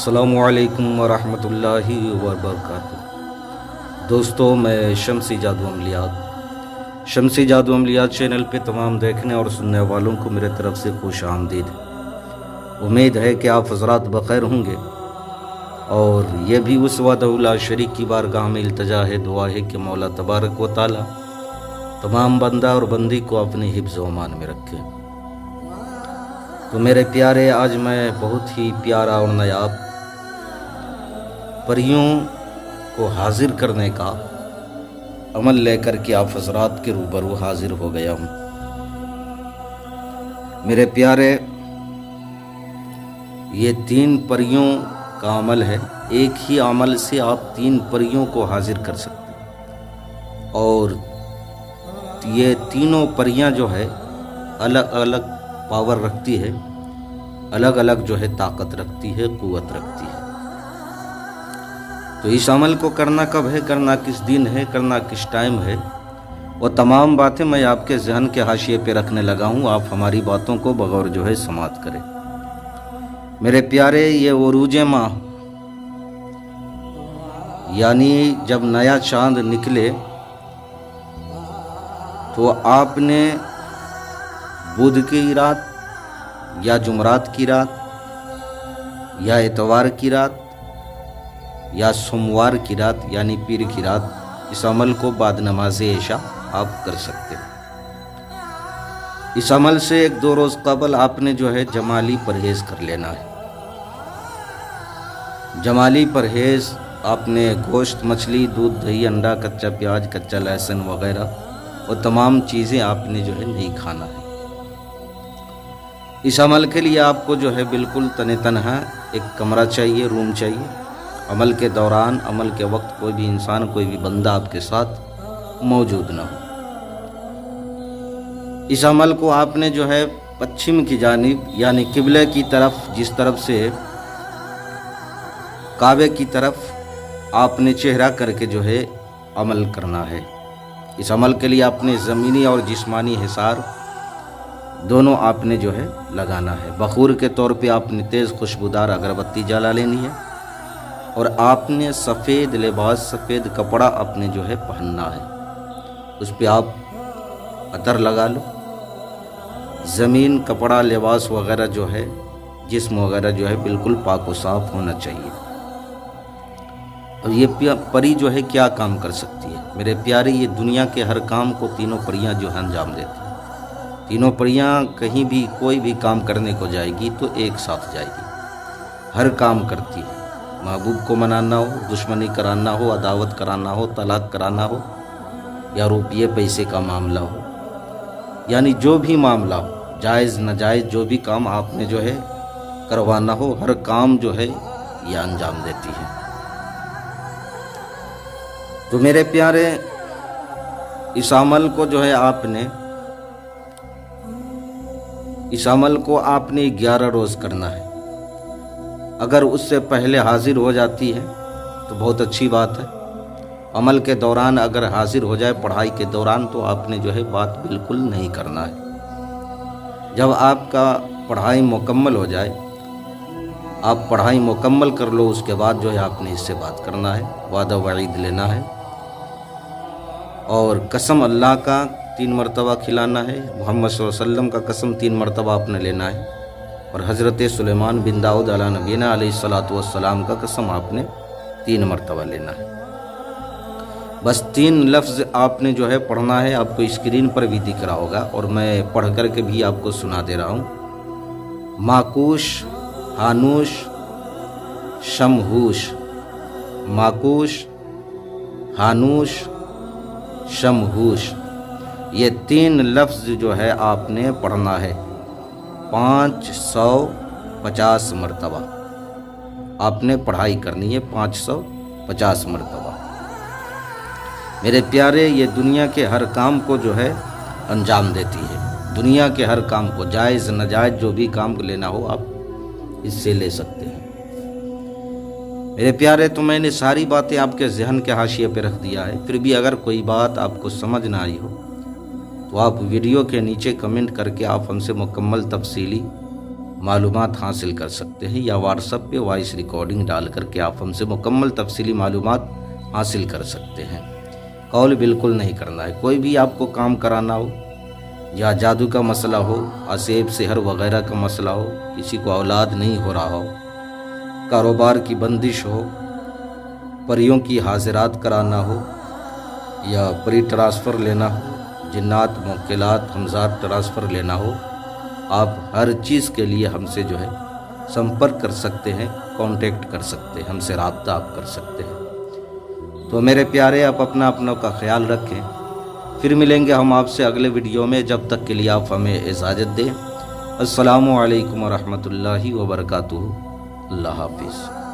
السلام علیکم ورحمۃ اللہ وبرکاتہ۔ دوستو، میں شمسی جادو عملیات چینل پہ تمام دیکھنے اور سننے والوں کو میرے طرف سے خوش آمدید۔ امید ہے کہ آپ حضرات بخیر ہوں گے، اور یہ بھی اس وحدہ لا شریک کی بارگاہ میں التجا ہے، دعا ہے کہ مولا تبارک و تعالی تمام بندہ اور بندی کو اپنے حفظ و امان میں رکھے۔ تو میرے پیارے، آج میں بہت ہی پیارا اور نایاب پریوں کو حاضر کرنے کا عمل لے کر کے آپ حضرات کے روبرو حاضر ہو گیا ہوں۔ میرے پیارے، یہ 3 پریوں کا عمل ہے۔ ایک ہی عمل سے آپ 3 پریوں کو حاضر کر سکتے ہیں، اور یہ تینوں پریاں جو ہے الگ الگ پاور رکھتی ہے، الگ الگ جو ہے طاقت رکھتی ہے، قوت رکھتی ہے۔ تو اس عمل کو کرنا کب ہے، کرنا کس دن ہے، کرنا کس ٹائم ہے، وہ تمام باتیں میں آپ کے ذہن کے حاشیے پہ رکھنے لگا ہوں۔ آپ ہماری باتوں کو بغور جو ہے سماعت کریں۔ میرے پیارے، یہ عروج ماہ یعنی جب نیا چاند نکلے تو آپ نے بدھ کی رات یا جمعرات کی رات یا اتوار کی رات یا سوموار کی رات یعنی پیر کی رات، اس عمل کو بعد نماز عشاء آپ کر سکتے ہیں۔ اس عمل سے 1-2 روز قبل آپ نے جو ہے جمالی پرہیز کر لینا ہے۔ جمالی پرہیز آپ نے گوشت، مچھلی، دودھ، دہی، انڈا، کچا پیاز، کچا لہسن وغیرہ وہ تمام چیزیں آپ نے جو ہے نہیں کھانا ہے۔ اس عمل کے لیے آپ کو جو ہے بالکل تنہا ایک کمرہ چاہیے، روم چاہیے۔ عمل کے دوران، عمل کے وقت کوئی بھی انسان، کوئی بھی بندہ آپ کے ساتھ موجود نہ ہو۔ اس عمل کو آپ نے جو ہے پچھم کی جانب یعنی قبلے کی طرف، جس طرف سے کعبے کی طرف آپ نے چہرہ کر کے جو ہے عمل کرنا ہے۔ اس عمل کے لیے آپ نے زمینی اور جسمانی حصار دونوں آپ نے جو ہے لگانا ہے۔ بخور کے طور پہ آپ نے تیز خوشبودار اگربتی جلا لینی ہے، اور آپ نے سفید لباس، سفید کپڑا اپنے جو ہے پہننا ہے۔ اس پہ آپ عطر لگا لو۔ زمین، کپڑا، لباس وغیرہ جو ہے، جسم وغیرہ جو ہے بالکل پاک و صاف ہونا چاہیے۔ اور یہ پری جو ہے کیا کام کر سکتی ہے میرے پیارے؟ یہ دنیا کے ہر کام کو تینوں پریاں جو ہے انجام دیتی ہیں۔ تینوں پریاں کہیں بھی کوئی بھی کام کرنے کو جائے گی تو ایک ساتھ جائے گی، ہر کام کرتی ہے۔ محبوب کو منانا ہو، دشمنی کرانا ہو، عداوت کرانا ہو، طلاق کرانا ہو، یا روپیے پیسے کا معاملہ ہو، یعنی جو بھی معاملہ ہو، جائز ناجائز جو بھی کام آپ نے جو ہے کروانا ہو، ہر کام جو ہے یہ انجام دیتی ہے۔ تو میرے پیارے، اس عمل کو جو ہے آپ نے 11 روز کرنا ہے۔ اگر اس سے پہلے حاضر ہو جاتی ہے تو بہت اچھی بات ہے۔ عمل کے دوران اگر حاضر ہو جائے پڑھائی کے دوران، تو آپ نے جو ہے بات بالکل نہیں کرنا ہے۔ جب آپ کا پڑھائی مکمل ہو جائے، آپ پڑھائی مکمل کر لو، اس کے بعد جو ہے آپ نے اس سے بات کرنا ہے، وعدہ وعید لینا ہے، اور قسم اللہ کا 3 مرتبہ کھلانا ہے۔ محمد صلی اللہ علیہ وسلم کا قسم 3 مرتبہ آپ نے لینا ہے، اور حضرت سلیمان بن داؤد علیہ نبینا علیہ السلام کا قسم آپ نے 3 مرتبہ لینا ہے۔ بس 3 لفظ آپ نے جو ہے پڑھنا ہے۔ آپ کو اسکرین پر بھی دکھ رہا ہوگا، اور میں پڑھ کر کے بھی آپ کو سنا دے رہا ہوں۔ ماکوش، ہانوش، شمہوش۔ ماکوش، ہانوش، شمہوش، یہ 3 لفظ جو ہے آپ نے پڑھنا ہے 550 مرتبہ۔ آپ نے پڑھائی کرنی ہے 550 مرتبہ۔ میرے پیارے، یہ دنیا کے ہر کام کو جو ہے انجام دیتی ہے۔ دنیا کے ہر کام کو، جائز ناجائز جو بھی کام لینا ہو آپ اس سے لے سکتے ہیں۔ میرے پیارے، تو میں نے ساری باتیں آپ کے ذہن کے حاشیے پہ رکھ دیا ہے۔ پھر بھی اگر کوئی بات آپ کو سمجھ نہ آئی ہو تو آپ ویڈیو کے نیچے کمنٹ کر کے آپ ہم سے مکمل تفصیلی معلومات حاصل کر سکتے ہیں، یا واٹس ایپ پہ وائس ریکارڈنگ ڈال کر کے آپ ہم سے مکمل تفصیلی معلومات حاصل کر سکتے ہیں۔ قول بالکل نہیں کرنا ہے۔ کوئی بھی آپ کو کام کرانا ہو، یا جادو کا مسئلہ ہو، اسیب سحر وغیرہ کا مسئلہ ہو، کسی کو اولاد نہیں ہو رہا ہو، کاروبار کی بندش ہو، پریوں کی حاضرات کرانا ہو، یا پری ٹرانسفر لینا ہو، جنات موکلات ہمزاد ٹرانسفر لینا ہو، آپ ہر چیز کے لیے ہم سے جو ہے سمپرک کر سکتے ہیں، کانٹیکٹ کر سکتے ہیں، ہم سے رابطہ آپ کر سکتے ہیں۔ تو میرے پیارے، آپ اپنا کا خیال رکھیں۔ پھر ملیں گے ہم آپ سے اگلے ویڈیو میں، جب تک کے لیے آپ ہمیں اجازت دیں۔ السلام علیکم ورحمۃ اللہ وبرکاتہ۔ اللہ حافظ۔